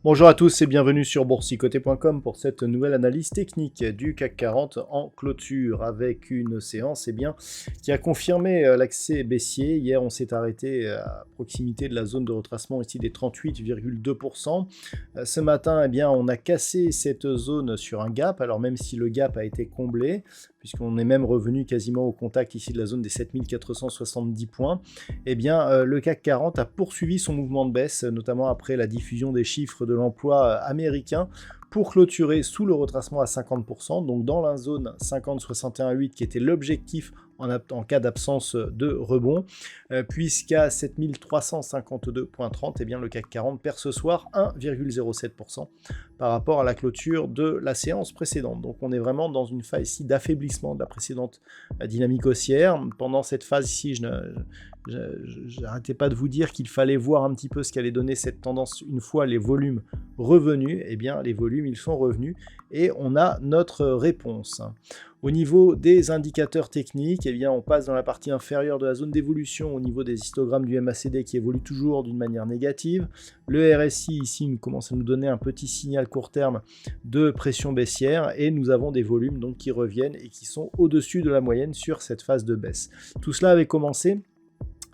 Bonjour à tous et bienvenue sur boursicoté.com pour cette nouvelle analyse technique du CAC 40 en clôture avec une séance qui a confirmé l'accès baissier. Hier, on s'est arrêté à proximité de la zone de retracement ici des 38,2%. Ce matin, on a cassé cette zone sur un gap, alors même si le gap a été comblé, puisqu'on est même revenu quasiment au contact ici de la zone des 7470 points, le CAC 40 a poursuivi son mouvement de baisse, notamment après la diffusion des chiffres de l'emploi américain, pour clôturer sous le retracement à 50%, donc dans la zone 50-61,8 qui était l'objectif en cas d'absence de rebond, puisqu'à 7352,30, le CAC 40 perd ce soir 1,07% par rapport à la clôture de la séance précédente. Donc on est vraiment dans une phase ici d'affaiblissement de la précédente dynamique haussière. Pendant cette phase ici, je n'arrêtais pas de vous dire qu'il fallait voir un petit peu ce qu'allait donner cette tendance une fois les volumes revenus. Les volumes, ils sont revenus et on a notre réponse. Au niveau des indicateurs techniques, on passe dans la partie inférieure de la zone d'évolution au niveau des histogrammes du MACD qui évolue toujours d'une manière négative. Le RSI ici nous commence à nous donner un petit signal court terme de pression baissière et nous avons des volumes donc qui reviennent et qui sont au-dessus de la moyenne sur cette phase de baisse. Tout cela avait commencé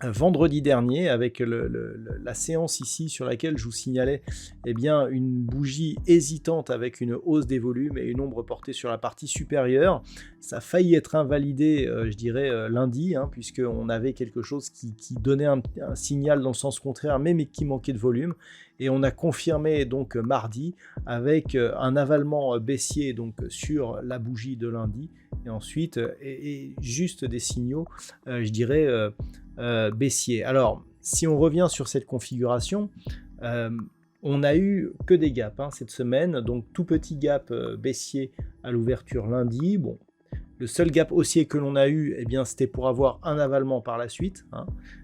vendredi dernier avec la séance ici sur laquelle je vous signalais une bougie hésitante avec une hausse des volumes et une ombre portée sur la partie supérieure. Ça a failli être invalidé lundi, puisqu'on avait quelque chose qui donnait un signal dans le sens contraire mais qui manquait de volume, et on a confirmé donc mardi avec un avalement baissier donc sur la bougie de lundi et ensuite et juste des signaux baissier. Alors, si on revient sur cette configuration, on n'a eu que des gaps cette semaine, donc tout petit gap baissier à l'ouverture lundi. Bon, le seul gap haussier que l'on a eu, c'était pour avoir un avalement par la suite.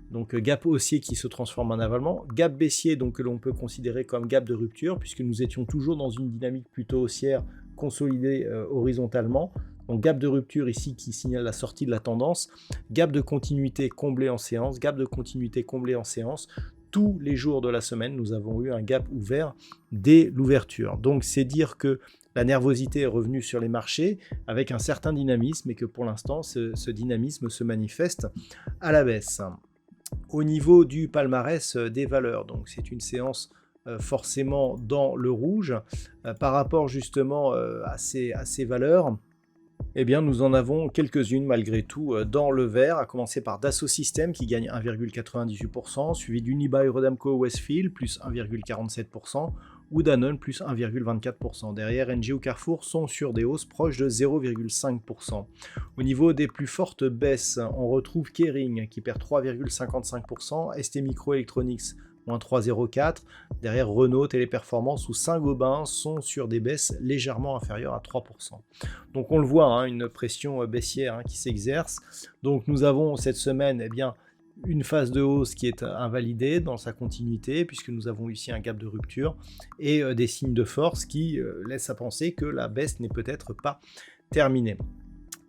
Donc gap haussier qui se transforme en avalement, gap baissier donc que l'on peut considérer comme gap de rupture, puisque nous étions toujours dans une dynamique plutôt haussière consolidée horizontalement. Donc gap de rupture ici qui signale la sortie de la tendance, gap de continuité comblé en séance, gap de continuité comblé en séance. Tous les jours de la semaine, nous avons eu un gap ouvert dès l'ouverture. Donc c'est dire que la nervosité est revenue sur les marchés avec un certain dynamisme et que pour l'instant, ce dynamisme se manifeste à la baisse. Au niveau du palmarès des valeurs, donc c'est une séance forcément dans le rouge par rapport justement à ces valeurs. Nous en avons quelques-unes malgré tout dans le vert, à commencer par Dassault Systèmes qui gagne 1,98%, suivi d'Unibail-Rodamco Westfield plus 1,47%, ou Danone plus 1,24%. Derrière, Engie ou Carrefour sont sur des hausses proches de 0,5%. Au niveau des plus fortes baisses, on retrouve Kering qui perd 3,55%, ST Microelectronics moins 3,04. Derrière, Renault, Téléperformance ou Saint-Gobain sont sur des baisses légèrement inférieures à 3%. Donc on le voit, une pression baissière qui s'exerce. Donc nous avons cette semaine une phase de hausse qui est invalidée dans sa continuité, puisque nous avons ici un gap de rupture et des signes de force qui laissent à penser que la baisse n'est peut-être pas terminée.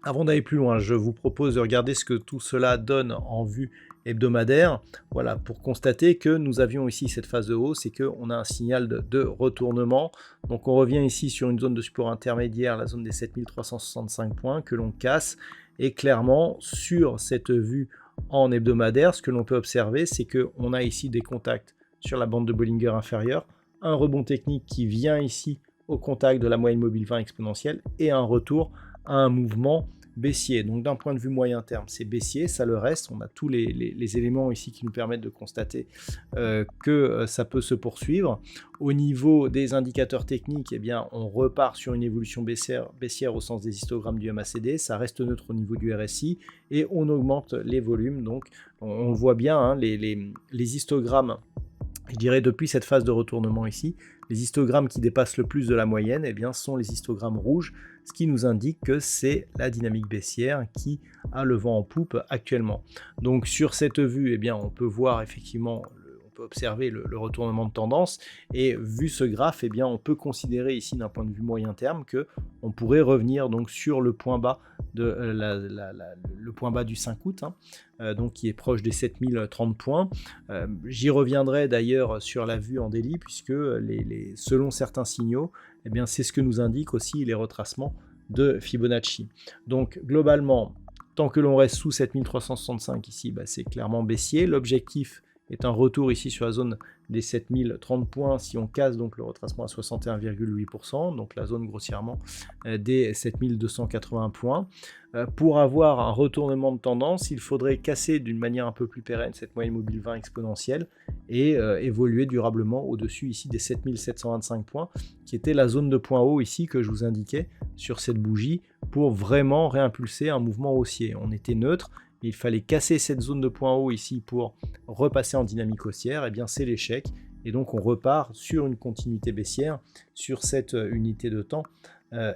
Avant d'aller plus loin, je vous propose de regarder ce que tout cela donne en vue hebdomadaire, voilà, pour constater que nous avions ici cette phase de hausse et qu'on a un signal de retournement. Donc on revient ici sur une zone de support intermédiaire, la zone des 7365 points que l'on casse, et clairement sur cette vue en hebdomadaire, ce que l'on peut observer, c'est qu'on a ici des contacts sur la bande de Bollinger inférieure, un rebond technique qui vient ici au contact de la moyenne mobile 20 exponentielle et un retour à un mouvement baissier. Donc d'un point de vue moyen terme, c'est baissier, ça le reste. On a tous les éléments ici qui nous permettent de constater que ça peut se poursuivre. Au niveau des indicateurs techniques, on repart sur une évolution baissière au sens des histogrammes du MACD. Ça reste neutre au niveau du RSI et on augmente les volumes. Donc on voit bien les histogrammes Je dirais depuis cette phase de retournement ici, les histogrammes qui dépassent le plus de la moyenne eh bien, sont les histogrammes rouges, ce qui nous indique que c'est la dynamique baissière qui a le vent en poupe actuellement. Donc sur cette vue, eh bien, on peut voir effectivement, on peut observer le retournement de tendance, et vu ce graphe, eh bien, on peut considérer ici d'un point de vue moyen terme que on pourrait revenir donc sur le point bas de le point bas du 5 août, hein, donc qui est proche des 7030 points. J'y reviendrai d'ailleurs sur la vue en daily, puisque selon certains signaux, eh bien, c'est ce que nous indiquent aussi les retracements de Fibonacci. Donc globalement, tant que l'on reste sous 7365 ici, bah, c'est clairement baissier. L'objectif est un retour ici sur la zone des 7030 points si on casse donc le retracement à 61,8%, donc la zone grossièrement des 7280 points. Pour avoir un retournement de tendance, il faudrait casser d'une manière un peu plus pérenne cette moyenne mobile 20 exponentielle et évoluer durablement au-dessus ici des 7725 points, qui était la zone de point haut ici que je vous indiquais sur cette bougie, pour vraiment réimpulser un mouvement haussier. On était neutre, il fallait casser cette zone de point haut ici pour repasser en dynamique haussière, et eh bien c'est l'échec, et donc on repart sur une continuité baissière sur cette unité de temps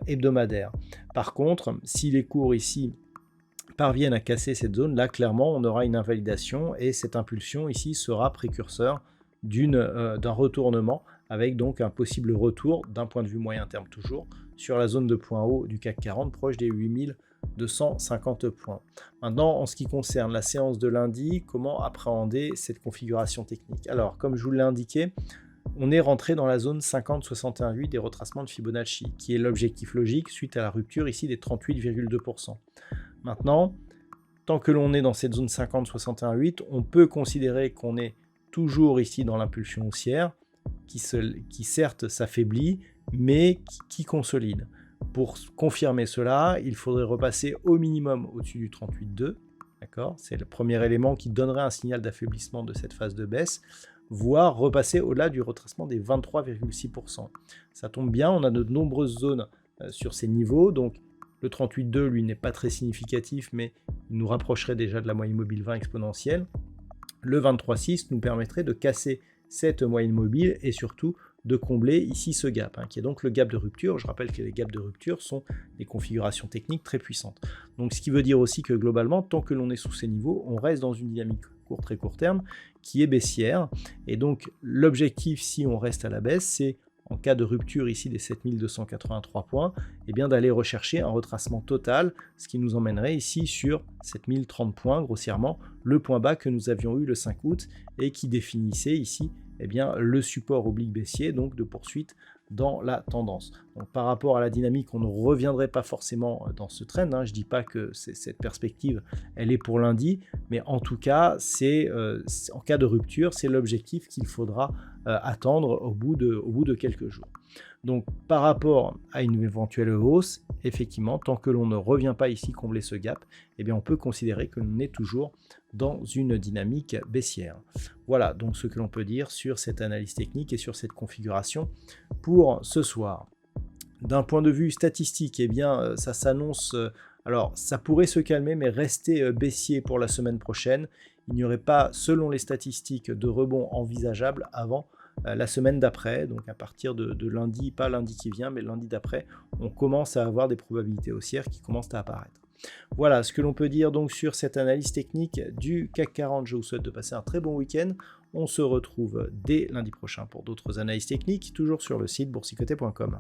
hebdomadaire. Par contre, si les cours ici parviennent à casser cette zone, là clairement on aura une invalidation, et cette impulsion ici sera précurseur d'un retournement, avec donc un possible retour d'un point de vue moyen terme toujours sur la zone de point haut du CAC 40 proche des 8250 points. Maintenant, en ce qui concerne la séance de lundi, comment appréhender cette configuration technique? Alors, comme je vous l'ai indiqué, on est rentré dans la zone 50-61,8 des retracements de Fibonacci, qui est l'objectif logique suite à la rupture ici des 38,2%. Maintenant, tant que l'on est dans cette zone 50-61,8, on peut considérer qu'on est toujours ici dans l'impulsion haussière, qui certes s'affaiblit, mais qui consolide. Pour confirmer cela, il faudrait repasser au minimum au-dessus du 38,2. D'accord, c'est le premier élément qui donnerait un signal d'affaiblissement de cette phase de baisse, voire repasser au-delà du retracement des 23,6%. Ça tombe bien, on a de nombreuses zones sur ces niveaux, donc le 38,2 lui n'est pas très significatif, mais il nous rapprocherait déjà de la moyenne mobile 20 exponentielle. Le 23,6 nous permettrait de casser cette moyenne mobile et surtout de combler ici ce gap, qui est donc le gap de rupture. Je rappelle que les gaps de rupture sont des configurations techniques très puissantes. Donc ce qui veut dire aussi que globalement, tant que l'on est sous ces niveaux, on reste dans une dynamique très court terme qui est baissière. Et donc l'objectif, si on reste à la baisse, c'est en cas de rupture ici des 7283 points, eh bien d'aller rechercher un retracement total, ce qui nous emmènerait ici sur 7030 points, grossièrement, le point bas que nous avions eu le 5 août et qui définissait ici eh bien, le support oblique baissier, donc de poursuite dans la tendance. Donc, par rapport à la dynamique, on ne reviendrait pas forcément dans ce trend. Je ne dis pas que cette perspective, elle est pour lundi, mais en tout cas, en cas de rupture, c'est l'objectif qu'il faudra attendre au bout de quelques jours. Donc, par rapport à une éventuelle hausse, effectivement, tant que l'on ne revient pas ici combler ce gap, eh bien, on peut considérer que l'on est toujours dans une dynamique baissière. Voilà donc ce que l'on peut dire sur cette analyse technique et sur cette configuration pour ce soir. D'un point de vue statistique, eh bien, ça s'annonce, alors ça pourrait se calmer, mais rester baissier pour la semaine prochaine. Il n'y aurait pas, selon les statistiques, de rebond envisageable avant la semaine d'après, donc à partir de lundi, pas lundi qui vient, mais lundi d'après, on commence à avoir des probabilités haussières qui commencent à apparaître. Voilà ce que l'on peut dire donc sur cette analyse technique du CAC 40. Je vous souhaite de passer un très bon week-end. On se retrouve dès lundi prochain pour d'autres analyses techniques, toujours sur le site boursicoté.com.